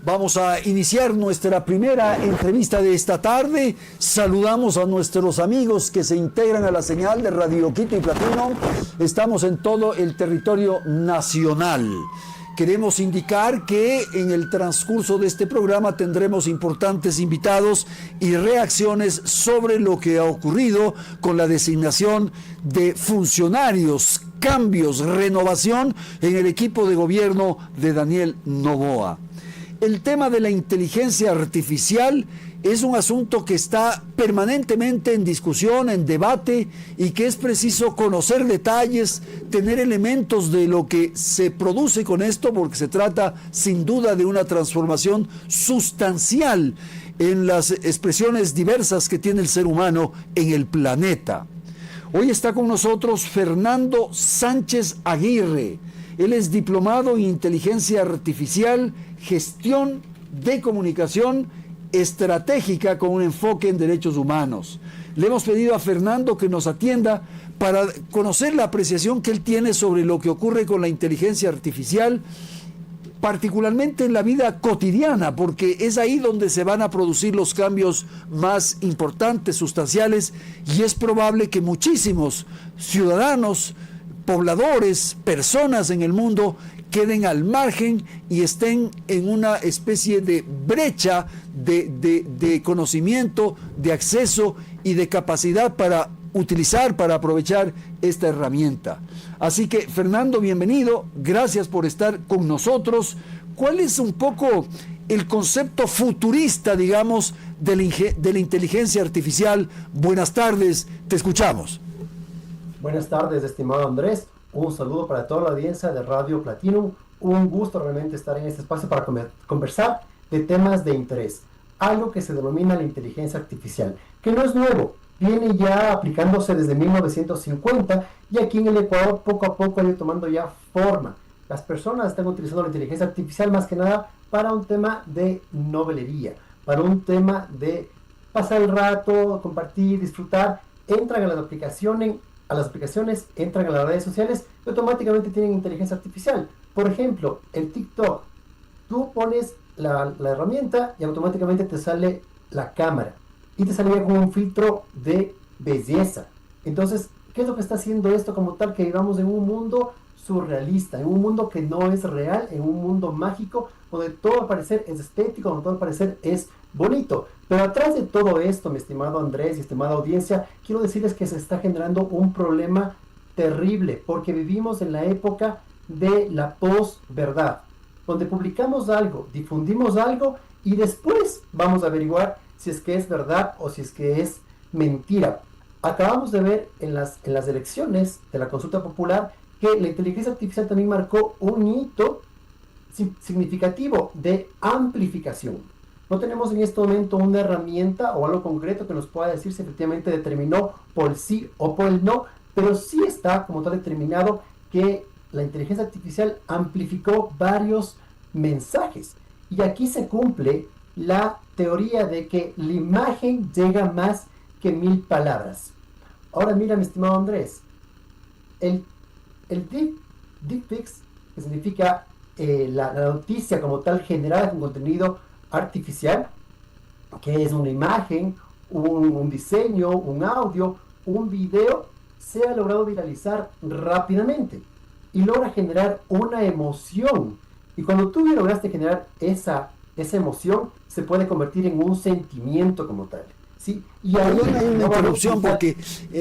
Vamos a iniciar nuestra primera entrevista de esta tarde. Saludamos a nuestros amigos que se integran a la señal de Radio Quito y Platino. Estamos en todo el territorio nacional. Queremos indicar que en el transcurso de este programa tendremos importantes invitados y reacciones sobre lo que ha ocurrido con la designación de funcionarios, cambios, renovación en el equipo de gobierno de Daniel Noboa. El tema de la inteligencia artificial es un asunto que está permanentemente en discusión, en debate, y que es preciso conocer detalles, tener elementos de lo que se produce con esto, porque se trata sin duda de una transformación sustancial en las expresiones diversas que tiene el ser humano en el planeta. Hoy está con nosotros Fernando Sánchez Aguirre. Él es diplomado en Inteligencia Artificial, Gestión de Comunicación Estratégica con un enfoque en derechos humanos. Le hemos pedido a Fernando que nos atienda para conocer la apreciación que él tiene sobre lo que ocurre con la inteligencia artificial, particularmente en la vida cotidiana, porque es ahí donde se van a producir los cambios más importantes, sustanciales, y es probable que muchísimos ciudadanos, pobladores, personas en el mundo queden al margen y estén en una especie de brecha de conocimiento, de acceso y de capacidad para utilizar, para aprovechar esta herramienta. Así que, Fernando, bienvenido, gracias por estar con nosotros. ¿Cuál es un poco el concepto futurista, digamos, de la inteligencia artificial? Buenas tardes, te escuchamos. Buenas tardes, estimado Andrés. Un saludo para toda la audiencia de Radio Platinum. Un gusto realmente estar en este espacio para conversar de temas de interés. Algo que se denomina la inteligencia artificial, que no es nuevo, viene ya aplicándose desde 1950 y aquí en el Ecuador poco a poco ha ido tomando ya forma. Las personas están utilizando la inteligencia artificial más que nada para un tema de novelería, para un tema de pasar el rato, compartir, disfrutar. Entran a las aplicaciones, entran a las redes sociales y automáticamente tienen inteligencia artificial. Por ejemplo, el TikTok. Tú pones la herramienta y automáticamente te sale la cámara y te sale con un filtro de belleza. Entonces, ¿qué es lo que está haciendo esto como tal? Que vivamos en un mundo surrealista, en un mundo que no es real, en un mundo mágico, donde todo al parecer es estético, donde todo al parecer es bonito. Pero atrás de todo esto, mi estimado Andrés y estimada audiencia, quiero decirles que se está generando un problema terrible, porque vivimos en la época de la posverdad, donde publicamos algo, difundimos algo y después vamos a averiguar si es que es verdad o si es que es mentira. Acabamos de ver en las elecciones de la consulta popular que la inteligencia artificial también marcó un hito significativo de amplificación. No tenemos en este momento una herramienta o algo concreto que nos pueda decir si efectivamente determinó por el sí o por el no, pero sí está como tal determinado que la inteligencia artificial amplificó varios mensajes. Y aquí se cumple la teoría de que la imagen llega más que 1000 palabras. Ahora mira, mi estimado Andrés, el deepfakes, que significa la noticia como tal generada con contenido artificial, que es una imagen, un diseño, un audio, un video, se ha logrado viralizar rápidamente y logra generar una emoción. Y cuando tú lograste generar esa emoción, se puede convertir en un sentimiento como tal, ¿sí? Y ahí hay una interrupción porque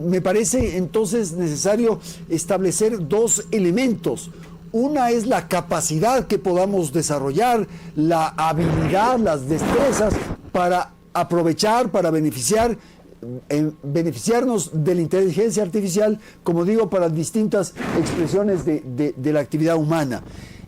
me parece entonces necesario establecer dos elementos. Una es la capacidad que podamos desarrollar, la habilidad, las destrezas para aprovechar, para beneficiarnos de la inteligencia artificial, como digo, para distintas expresiones de la actividad humana.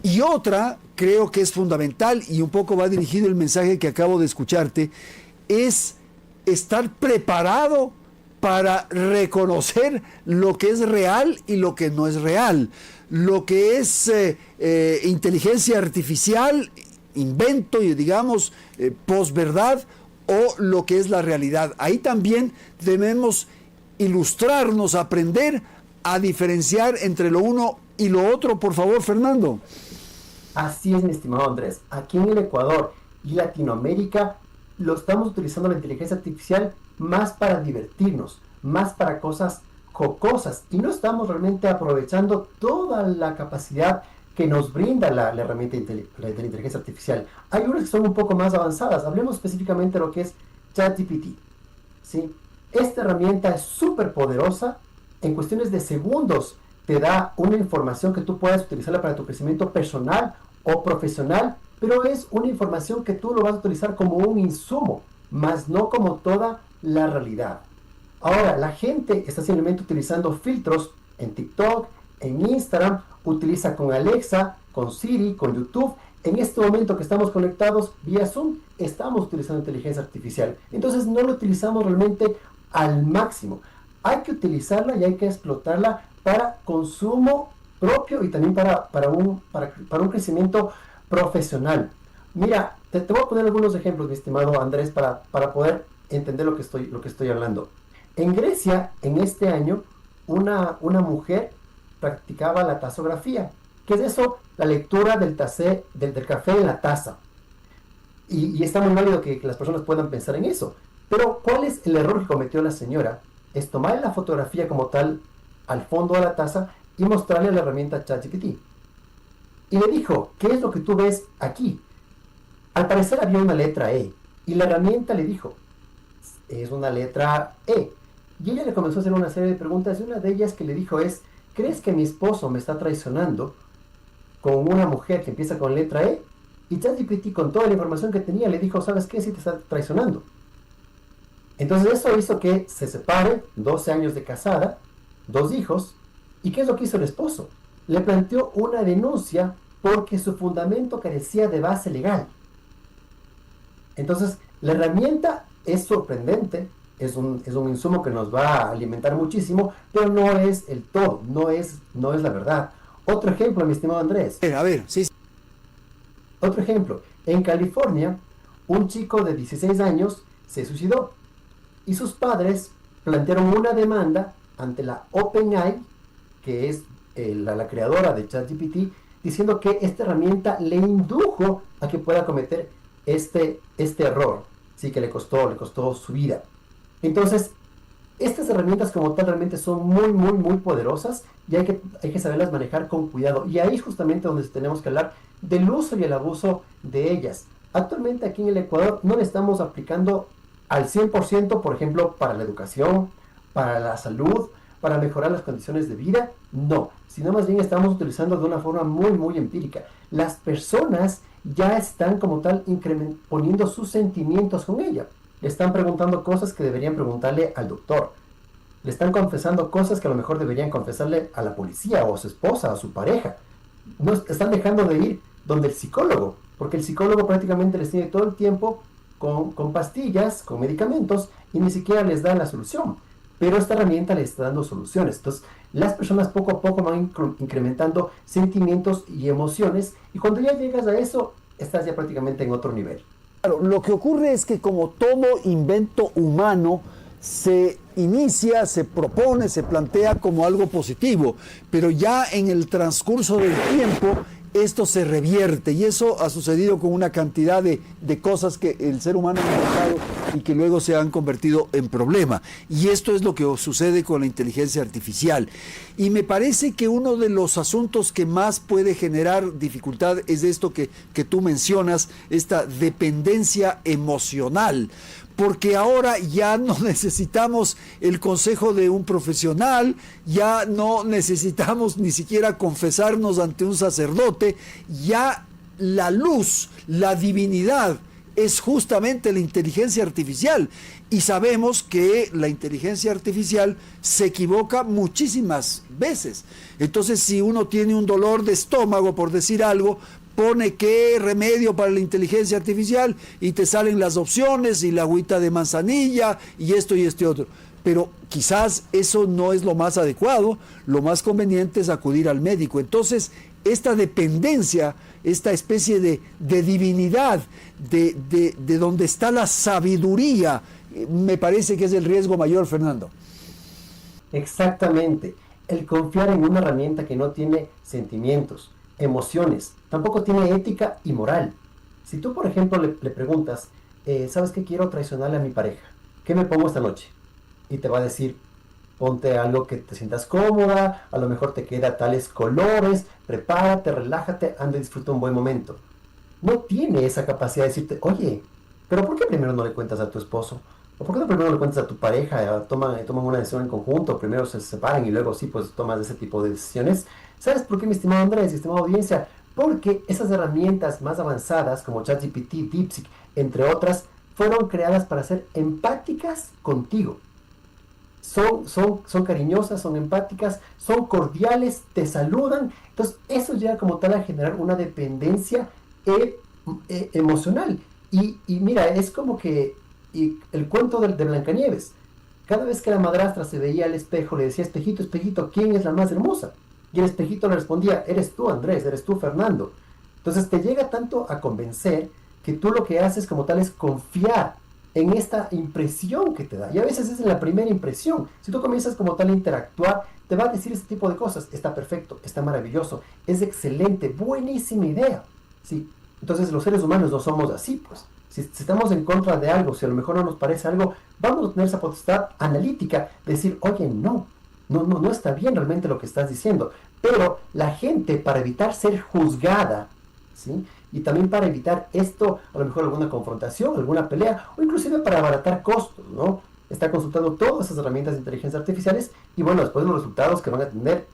Y otra, creo que es fundamental, y un poco va dirigido el mensaje que acabo de escucharte, es estar preparado para reconocer lo que es real y lo que no es real. Lo que es inteligencia artificial, invento y digamos posverdad, o lo que es la realidad. Ahí también debemos ilustrarnos, aprender a diferenciar entre lo uno y lo otro. Por favor, Fernando. Así es, mi estimado Andrés. Aquí en el Ecuador y Latinoamérica lo estamos utilizando la inteligencia artificial más para divertirnos, más para cosas jocosas, y no estamos realmente aprovechando toda la capacidad que nos brinda la herramienta de la inteligencia artificial. Hay unas que son un poco más avanzadas. Hablemos específicamente de lo que es ChatGPT, ¿sí? Esta herramienta es súper poderosa. En cuestiones de segundos te da una información que tú puedas utilizarla para tu crecimiento personal o profesional, pero es una información que tú lo vas a utilizar como un insumo, más no como toda la realidad. Ahora, la gente está simplemente utilizando filtros en TikTok, en Instagram, utiliza con Alexa, con Siri, con YouTube. En este momento que estamos conectados vía Zoom, estamos utilizando inteligencia artificial. Entonces no lo utilizamos realmente al máximo. Hay que utilizarla y hay que explotarla para consumo propio y también para un crecimiento profesional. Mira, te voy a poner algunos ejemplos, mi estimado Andrés, para poder entender lo que estoy hablando. En Grecia, en este año, una mujer practicaba la tazografía. ¿Qué es eso? La lectura del café en la taza. Y está muy válido que las personas puedan pensar en eso. Pero, ¿cuál es el error que cometió la señora? Es tomar la fotografía como tal al fondo de la taza y mostrarle a la herramienta ChatGPT. Y le dijo, ¿qué es lo que tú ves aquí? Al parecer había una letra E. Y la herramienta le dijo, es una letra E. Y ella le comenzó a hacer una serie de preguntas, y una de ellas que le dijo es, ¿crees que mi esposo me está traicionando con una mujer que empieza con letra E? Y ChatGPT, con toda la información que tenía, le dijo, ¿sabes qué? Sí te está traicionando. Entonces eso hizo que se separe, 12 años de casada, 2 hijos. ¿Y qué es lo que hizo el esposo? Le planteó una denuncia porque su fundamento carecía de base legal. Entonces, la herramienta es sorprendente, es un insumo que nos va a alimentar muchísimo, pero no es el todo, no es la verdad. Otro ejemplo, mi estimado Andrés. A ver, sí. Otro ejemplo. En California, un chico de 16 años se suicidó y sus padres plantearon una demanda ante la OpenAI, que es la creadora de ChatGPT, diciendo que esta herramienta le indujo a que pueda cometer este error, sí, que le costó su vida. Entonces, estas herramientas como tal realmente son muy, muy, muy poderosas y hay que saberlas manejar con cuidado. Y ahí es justamente donde tenemos que hablar del uso y el abuso de ellas. Actualmente aquí en el Ecuador no le estamos aplicando al 100%, por ejemplo, para la educación, para la salud, para mejorar las condiciones de vida, no, sino más bien estamos utilizando de una forma muy, muy empírica. Las personas ya están como tal poniendo sus sentimientos con ella. Le están preguntando cosas que deberían preguntarle al doctor. Le están confesando cosas que a lo mejor deberían confesarle a la policía o a su esposa o a su pareja. No están dejando de ir donde el psicólogo, porque el psicólogo prácticamente les tiene todo el tiempo con pastillas, con medicamentos, y ni siquiera les da la solución. Pero esta herramienta les está dando soluciones. Entonces, las personas poco a poco van incrementando sentimientos y emociones, y cuando ya llegas a eso, estás ya prácticamente en otro nivel. Claro, lo que ocurre es que como todo invento humano, se inicia, se propone, se plantea como algo positivo, pero ya en el transcurso del tiempo esto se revierte, y eso ha sucedido con una cantidad de cosas que el ser humano ha inventado y que luego se han convertido en problema. Y esto es lo que sucede con la inteligencia artificial. Y me parece que uno de los asuntos que más puede generar dificultad es esto que tú mencionas, esta dependencia emocional. Porque ahora ya no necesitamos el consejo de un profesional, ya no necesitamos ni siquiera confesarnos ante un sacerdote, ya la luz, la divinidad es justamente la inteligencia artificial. Y sabemos que la inteligencia artificial se equivoca muchísimas veces. Entonces, si uno tiene un dolor de estómago, por decir algo, pone qué remedio para la inteligencia artificial y te salen las opciones y la agüita de manzanilla y esto y este otro. Pero quizás eso no es lo más adecuado, lo más conveniente es acudir al médico. Entonces, esta dependencia, esta especie de divinidad, de donde está la sabiduría, me parece que es el riesgo mayor, Fernando. Exactamente. El confiar en una herramienta que no tiene sentimientos, emociones, tampoco tiene ética y moral. Si tú, por ejemplo, le preguntas, ¿sabes qué? Quiero traicionarle a mi pareja. ¿Qué me pongo esta noche? Y te va a decir, ponte algo que te sientas cómoda, a lo mejor te queda tales colores, prepárate, relájate, anda y disfruta un buen momento. No tiene esa capacidad de decirte, oye, pero ¿por qué primero no le cuentas a tu esposo? ¿O por qué no primero le cuentas a tu pareja? Toman una decisión en conjunto, primero se separan y luego sí, pues tomas ese tipo de decisiones. ¿Sabes por qué, mi estimado Andrés, estimada audiencia? Porque esas herramientas más avanzadas, como ChatGPT, DeepSeek, entre otras, fueron creadas para ser empáticas contigo. Son cariñosas, son empáticas, son cordiales, te saludan. Entonces, eso llega como tal a generar una dependencia emocional. Y mira, es como que el cuento de Blancanieves. Cada vez que la madrastra se veía al espejo, le decía, espejito, espejito, ¿quién es la más hermosa? Y el espejito le respondía, eres tú, Andrés, eres tú, Fernando. Entonces te llega tanto a convencer que tú lo que haces como tal es confiar en esta impresión que te da. Y a veces es en la primera impresión. Si tú comienzas como tal a interactuar, te va a decir este tipo de cosas. Está perfecto, está maravilloso, es excelente, buenísima idea. ¿Sí? Entonces los seres humanos no somos así, pues. Si estamos en contra de algo, si a lo mejor no nos parece algo, vamos a tener esa potestad analítica de decir, oye, no está bien realmente lo que estás diciendo. Pero la gente, para evitar ser juzgada, ¿sí? Y también para evitar esto, a lo mejor alguna confrontación, alguna pelea, o inclusive para abaratar costos, ¿no? Está consultando todas esas herramientas de inteligencia artificiales y bueno, después los resultados que van a tener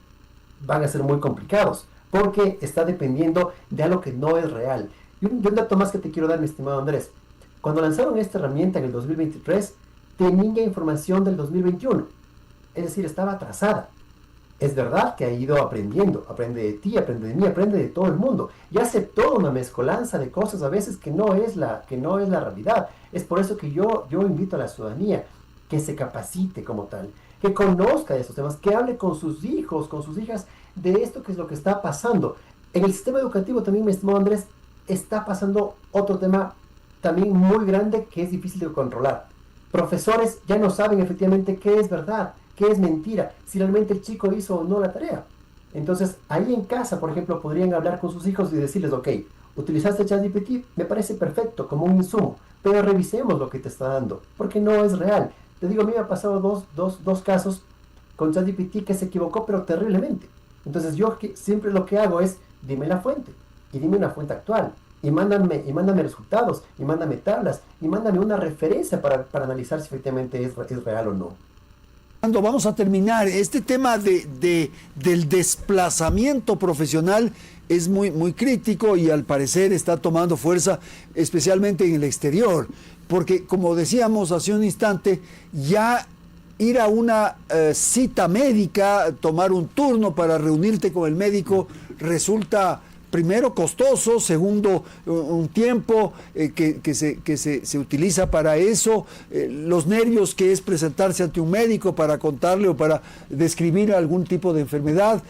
van a ser muy complicados, porque está dependiendo de algo que no es real. Y un dato más que te quiero dar, mi estimado Andrés. Cuando lanzaron esta herramienta en el 2023, tenía información del 2021. Es decir, estaba atrasada. Es verdad que ha ido aprendiendo. Aprende de ti, aprende de mí, aprende de todo el mundo. Y hace toda una mezcolanza de cosas a veces que no es la realidad. Es por eso que yo invito a la ciudadanía que se capacite como tal, que conozca de estos temas, que hable con sus hijos, con sus hijas, de esto que es lo que está pasando. En el sistema educativo también, mi estimado Andrés, está pasando otro tema también muy grande que es difícil de controlar. Profesores ya no saben efectivamente qué es verdad, qué es mentira, si realmente el chico hizo o no la tarea. Entonces, ahí en casa, por ejemplo, podrían hablar con sus hijos y decirles, ok, utilizaste ChatGPT, me parece perfecto, como un insumo, pero revisemos lo que te está dando, porque no es real. Te digo, a mí me ha pasado dos casos con ChatGPT que se equivocó, pero terriblemente. Entonces, yo siempre lo que hago es, dime la fuente, y dime una fuente actual, y mándame resultados, y mándame tablas, y mándame una referencia para analizar si efectivamente es real o no. Vamos a terminar. Este tema del desplazamiento profesional es muy crítico y al parecer está tomando fuerza, especialmente en el exterior, porque como decíamos hace un instante, ya ir a una cita médica, tomar un turno para reunirte con el médico, resulta primero costoso, segundo un tiempo que se utiliza para eso, los nervios que es presentarse ante un médico para contarle o para describir algún tipo de enfermedad,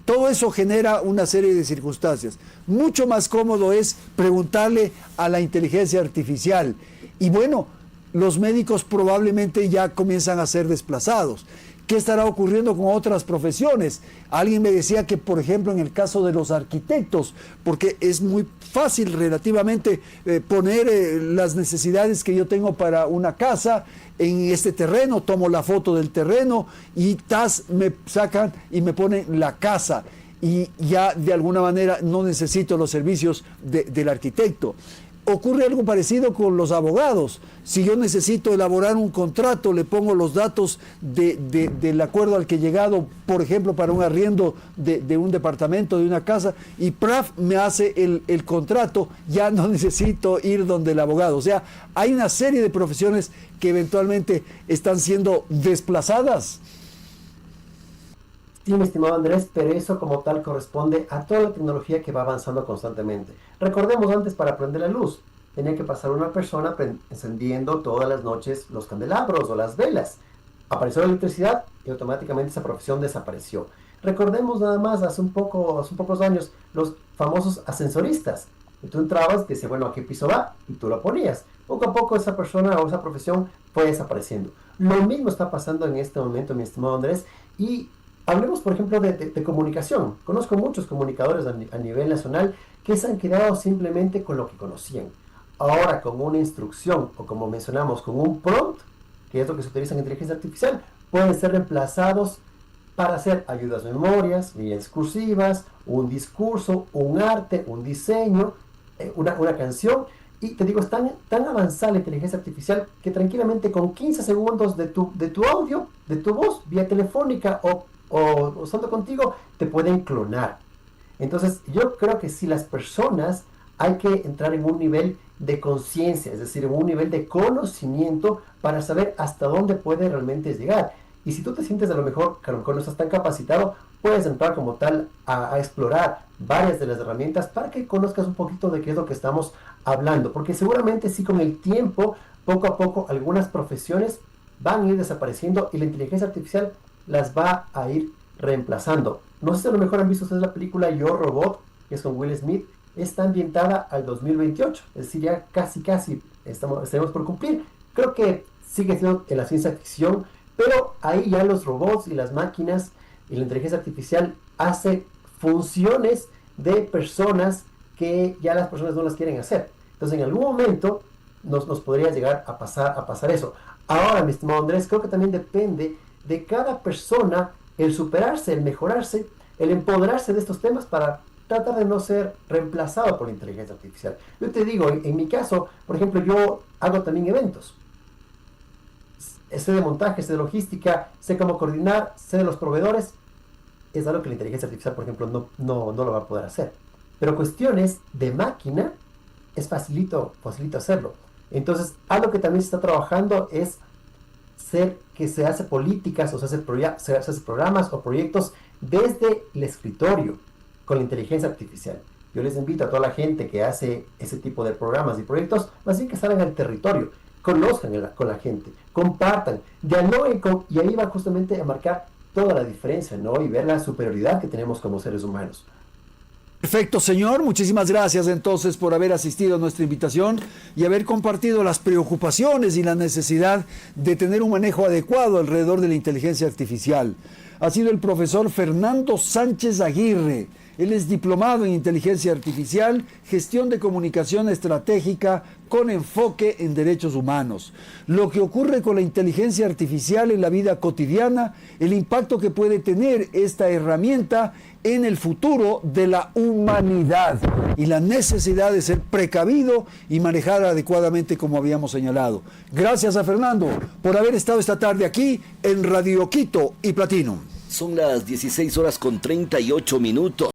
todo eso genera una serie de circunstancias. Mucho más cómodo es preguntarle a la inteligencia artificial y bueno, los médicos probablemente ya comienzan a ser desplazados. ¿Qué estará ocurriendo con otras profesiones? Alguien me decía que, por ejemplo, en el caso de los arquitectos, porque es muy fácil relativamente poner las necesidades que yo tengo para una casa en este terreno, tomo la foto del terreno y me sacan y me ponen la casa. Y ya de alguna manera no necesito los servicios del arquitecto. Ocurre algo parecido con los abogados. Si yo necesito elaborar un contrato, le pongo los datos del acuerdo al que he llegado, por ejemplo, para un arriendo de un departamento, de una casa, y ¡praf! Me hace el contrato, ya no necesito ir donde el abogado. O sea, hay una serie de profesiones que eventualmente están siendo desplazadas. Sí, mi estimado Andrés, pero eso como tal corresponde a toda la tecnología que va avanzando constantemente. Recordemos antes, para prender la luz, tenía que pasar una persona encendiendo todas las noches los candelabros o las velas. Apareció la electricidad y automáticamente esa profesión desapareció. Recordemos nada más, hace pocos años, los famosos ascensoristas. Y tú entrabas y te decía, bueno, ¿a qué piso va? Y tú lo ponías. Poco a poco esa persona o esa profesión fue desapareciendo. Lo mismo está pasando en este momento, mi estimado Andrés, y Hablemos, por ejemplo, de comunicación. Conozco muchos comunicadores a nivel nacional que se han quedado simplemente con lo que conocían. Ahora, con una instrucción, o como mencionamos, con un prompt, que es lo que se utiliza en inteligencia artificial, pueden ser reemplazados para hacer ayudas memorias, líneas cursivas, un discurso, un arte, un diseño, una canción. Y te digo, es tan avanzada la inteligencia artificial que tranquilamente con 15 segundos de tu audio, de tu voz, vía telefónica o usando contigo, te pueden clonar. Entonces, yo creo que si las personas hay que entrar en un nivel de conciencia, es decir, en un nivel de conocimiento para saber hasta dónde puede realmente llegar. Y si tú te sientes a lo mejor que a lo mejor no estás tan capacitado, puedes entrar como tal a explorar varias de las herramientas para que conozcas un poquito de qué es lo que estamos hablando. Porque seguramente sí, con el tiempo, poco a poco, algunas profesiones van a ir desapareciendo y la inteligencia artificial las va a ir reemplazando. No sé si a lo mejor han visto ustedes la película Yo Robot, que es con Will Smith. Está ambientada al 2028, es decir, ya casi estaremos por cumplir. Creo que sigue siendo en la ciencia ficción, pero ahí ya los robots y las máquinas y la inteligencia artificial hace funciones de personas que ya las personas no las quieren hacer. Entonces, en algún momento nos podría llegar a pasar eso. Ahora, mi estimado Andrés, creo que también depende de cada persona el superarse, el mejorarse, el empoderarse de estos temas para tratar de no ser reemplazado por la inteligencia artificial. Yo te digo, en mi caso, por ejemplo, yo hago también eventos. Sé de montaje, sé de logística, sé cómo coordinar, sé de los proveedores. Es algo que la inteligencia artificial, por ejemplo, no lo va a poder hacer. Pero cuestiones de máquina es facilito hacerlo. Entonces, algo que también se está trabajando es que se hace políticas o se hace programas o proyectos desde el escritorio con la inteligencia artificial. Yo les invito a toda la gente que hace ese tipo de programas y proyectos, más bien que salgan al territorio, conozcan con la gente, compartan, dialoguen y ahí va justamente a marcar toda la diferencia, ¿no? Y ver la superioridad que tenemos como seres humanos. Perfecto, señor. Muchísimas gracias entonces por haber asistido a nuestra invitación y haber compartido las preocupaciones y la necesidad de tener un manejo adecuado alrededor de la inteligencia artificial. Ha sido el profesor Fernando Sánchez Aguirre. Él es diplomado en inteligencia artificial, gestión de comunicación estratégica con enfoque en derechos humanos. Lo que ocurre con la inteligencia artificial en la vida cotidiana, el impacto que puede tener esta herramienta en el futuro de la humanidad y la necesidad de ser precavido y manejar adecuadamente como habíamos señalado. Gracias a Fernando por haber estado esta tarde aquí en Radio Quito y Platinum. Son las 16:38 minutos.